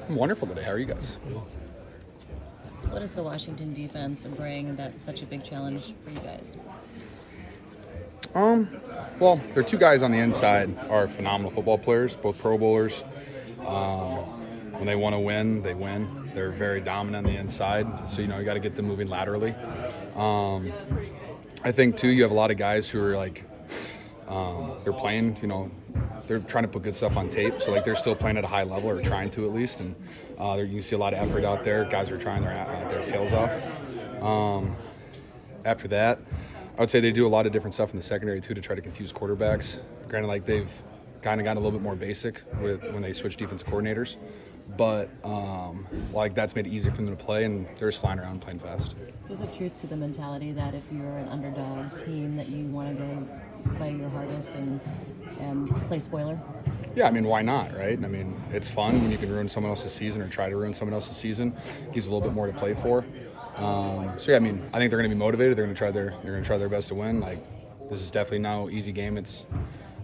I'm wonderful today. How are you guys? What does the Washington defense bring that's such a big challenge for you guys? Well, their two guys on the inside are phenomenal football players, both Pro Bowlers. When they want to win, they win. They're very dominant on the inside, so you got to get them moving laterally. I think too, you have a lot of guys who are like, they're playing, they're trying to put good stuff on tape, so like they're still playing at a high level, or trying to at least, and you can see a lot of effort out there. Guys are trying their tails off. After that, I would say they do a lot of different stuff in the secondary too to try to confuse quarterbacks. Granted, like they've kind of gotten a little bit more basic with when they switch defense coordinators, but like that's made it easier for them to play, and they're just flying around playing fast. There's a truth to the mentality that if you're an underdog team that you want to go play your hardest and play spoiler. Yeah, I mean, why not, right? I mean, it's fun when you can ruin someone else's season or try to ruin someone else's season. Gives a little bit more to play for. So yeah, I mean, I think they're going to be motivated. They're going to try their best to win. Like, this is definitely no easy game. I'm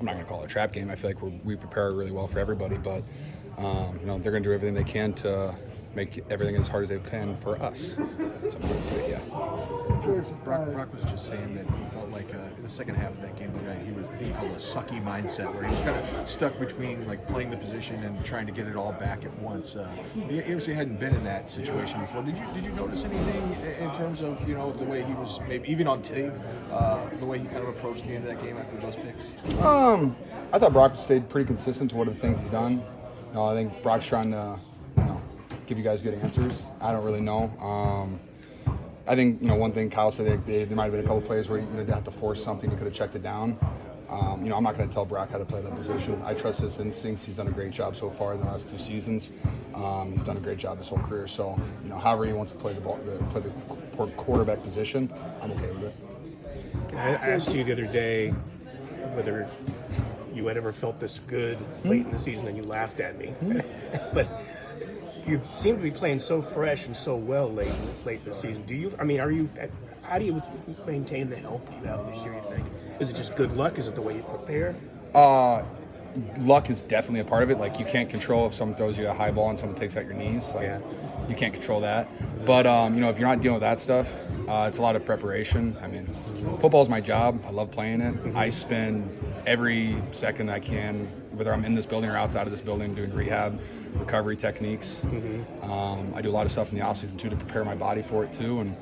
not going to call it a trap game. I feel like we prepare really well for everybody, but they're going to do everything they can to make everything as hard as they can for us. So I'm going to say, yeah. George, Brock was just saying that he felt like in the second half of that game, he called it a sucky mindset, where he was kind of stuck between like playing the position and trying to get it all back at once. He obviously hadn't been in that situation before. Did you notice anything in terms of the way he was, maybe even on tape, the way he kind of approached the end of that game after those picks? I thought Brock stayed pretty consistent to what are the things he's done. I think Brock's trying to give you guys good answers. I don't really know. I think one thing Kyle said, there might have been a couple plays where you didn't have to force something, you could have checked it down. I'm not going to tell Brock how to play that position. I trust his instincts. He's done a great job so far in the last 2 seasons. He's done a great job his whole career. So however he wants to play the quarterback position, I'm okay with it. I asked you the other day whether you had ever felt this good late in the season, and you laughed at me. But you seem to be playing so fresh and so well late in the season. How do you maintain the health that you have this year, you think? Is it just good luck? Is it the way you prepare? Luck is definitely a part of it. Like, you can't control if someone throws you a high ball and someone takes out your knees. You can't control that. But, if you're not dealing with that stuff, it's a lot of preparation. I mean, football is my job. I love playing it. Mm-hmm. I spend every second I can, whether I'm in this building or outside of this building, doing rehab, recovery techniques. Mm-hmm. I do a lot of stuff in the offseason too to prepare my body for it too. And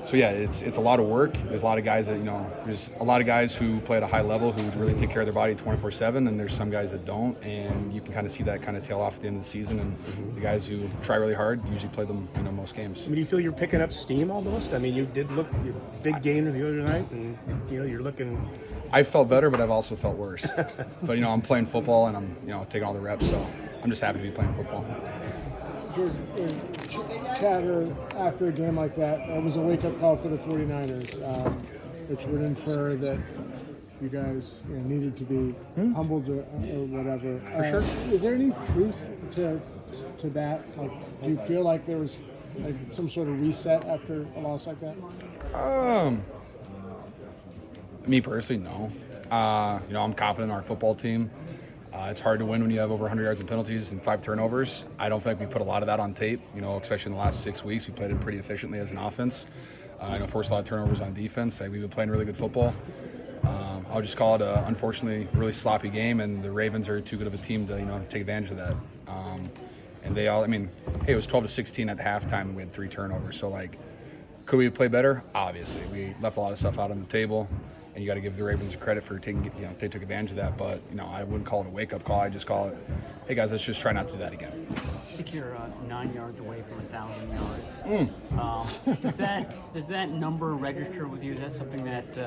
so yeah, it's a lot of work. There's a lot of guys that there's a lot of guys who play at a high level who really take care of their body 24/7, and there's some guys that don't, and you can kind of see that kind of tail off at the end of the season. And the guys who try really hard usually play them most games. Do you feel you're picking up steam almost? I mean, you did look your big game the other night, and you're looking. I felt better, but I've also felt worse. But I'm playing football, and I'm taking all the reps, so I'm just happy to be playing football. George, chatter after a game like that, it was a wake-up call for the 49ers, which would infer that you guys needed to be humbled or whatever. For sure. Is there any truth to that? Like, do you feel like there was some sort of reset after a loss like that? Me personally, no. I'm confident in our football team. It's hard to win when you have over 100 yards in penalties and 5 turnovers. I don't think we put a lot of that on tape, especially in the last 6 weeks. We played it pretty efficiently as an offense. Forced a lot of turnovers on defense. We've been playing really good football. I'll just call it a, unfortunately, really sloppy game, and the Ravens are too good of a team to, take advantage of that. And they all, it was 12-16 at halftime, and we had 3 turnovers. So, could we play better? Obviously. We left a lot of stuff out on the table. And you got to give the Ravens credit for taking, they took advantage of that. But, I wouldn't call it a wake-up call. I just call it, hey, guys, let's just try not to do that again. I think you're 9 yards away from 1,000 yards. Does that number register with you? Is that something that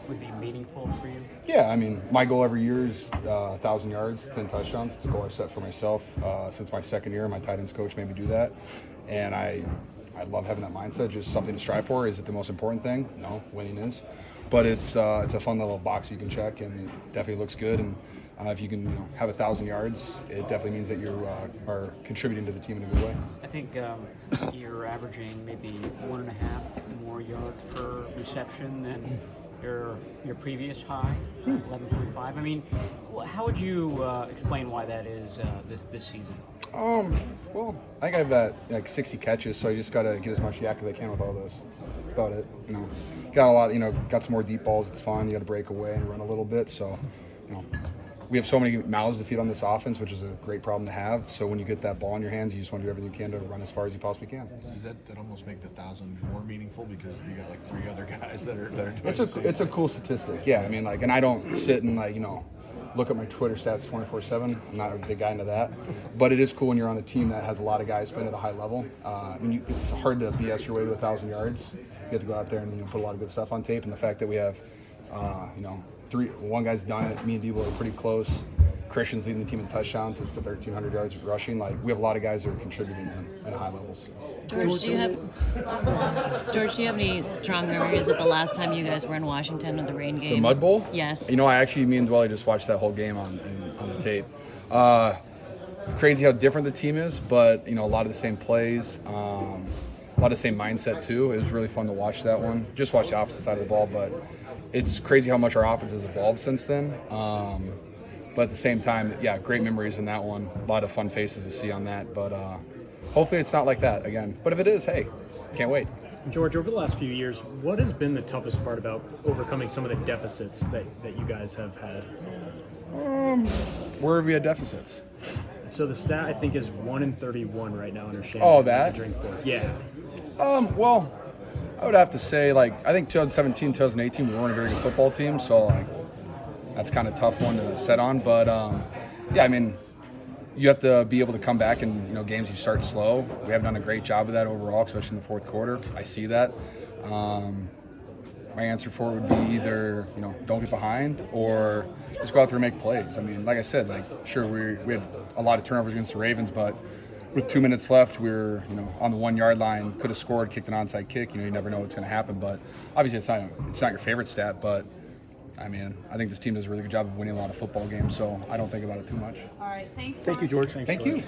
would be meaningful for you? Yeah, my goal every year is 1,000 yards, 10 touchdowns. It's a goal I've set for myself since my second year. My tight ends coach made me do that. And I love having that mindset, just something to strive for. Is it the most important thing? No, winning is. But it's a fun little box you can check, and it definitely looks good. And if you can have 1,000 yards, it definitely means that you are contributing to the team in a good way. I think you're averaging maybe 1.5 more yards per reception than your previous high, 11.5. How would you explain why that is this season? Well, I think I have that like 60 catches, so you just gotta get as much yak as I can with all those. That's about it. Got a lot. Got some more deep balls. It's fun. You got to break away and run a little bit. So, we have so many mouths to feed on this offense, which is a great problem to have. So when you get that ball in your hands, you just want to do everything you can to run as far as you possibly can. Does that almost make the 1,000 more meaningful because you got like 3 other guys that are doing It's a cool statistic. Yeah, I mean, like, and I don't sit and look at my Twitter stats 24/7. I'm not a big guy into that, but it is cool when you're on a team that has a lot of guys playing at a high level. It's hard to BS your way to 1,000 yards. You have to go out there and put a lot of good stuff on tape. And the fact that we have, one guy's done it. Me and Debo are pretty close. Christian's leading the team in touchdowns. It's the 1,300 yards rushing. Like, we have a lot of guys that are contributing at high levels. George, do you have any strong memories of the last time you guys were in Washington with the rain game? The Mud Bowl? Yes. Me and Dwelly just watched that whole game on the tape. Crazy how different the team is, but a lot of the same plays, a lot of the same mindset too. It was really fun to watch that one. Just watch the opposite side of the ball, but it's crazy how much our offense has evolved since then. But at the same time, yeah, great memories in that one. A lot of fun faces to see on that, but hopefully it's not like that again. But if it is, hey, can't wait. George, over the last few years, what has been the toughest part about overcoming some of the deficits that you guys have had? Where have we had deficits? So the stat, I think, is 1-31 right now under Shane. Oh, that? Yeah. Well, I would have to say, I think 2017, 2018, we weren't a very good football team, so, that's kind of a tough one to set on. But, yeah, I mean, you have to be able to come back in, games you start slow. We haven't done a great job of that overall, especially in the fourth quarter. I see that. My answer for it would be either, don't get behind or just go out there and make plays. I mean, like I said, sure, we had a lot of turnovers against the Ravens, but with 2 minutes left, we were, on the 1 yard line, could have scored, kicked an onside kick. You never know what's going to happen. But obviously, it's not your favorite stat, but I mean, I think this team does a really good job of winning a lot of football games, so I don't think about it too much. All right, thanks. Thank you, George. Thank you.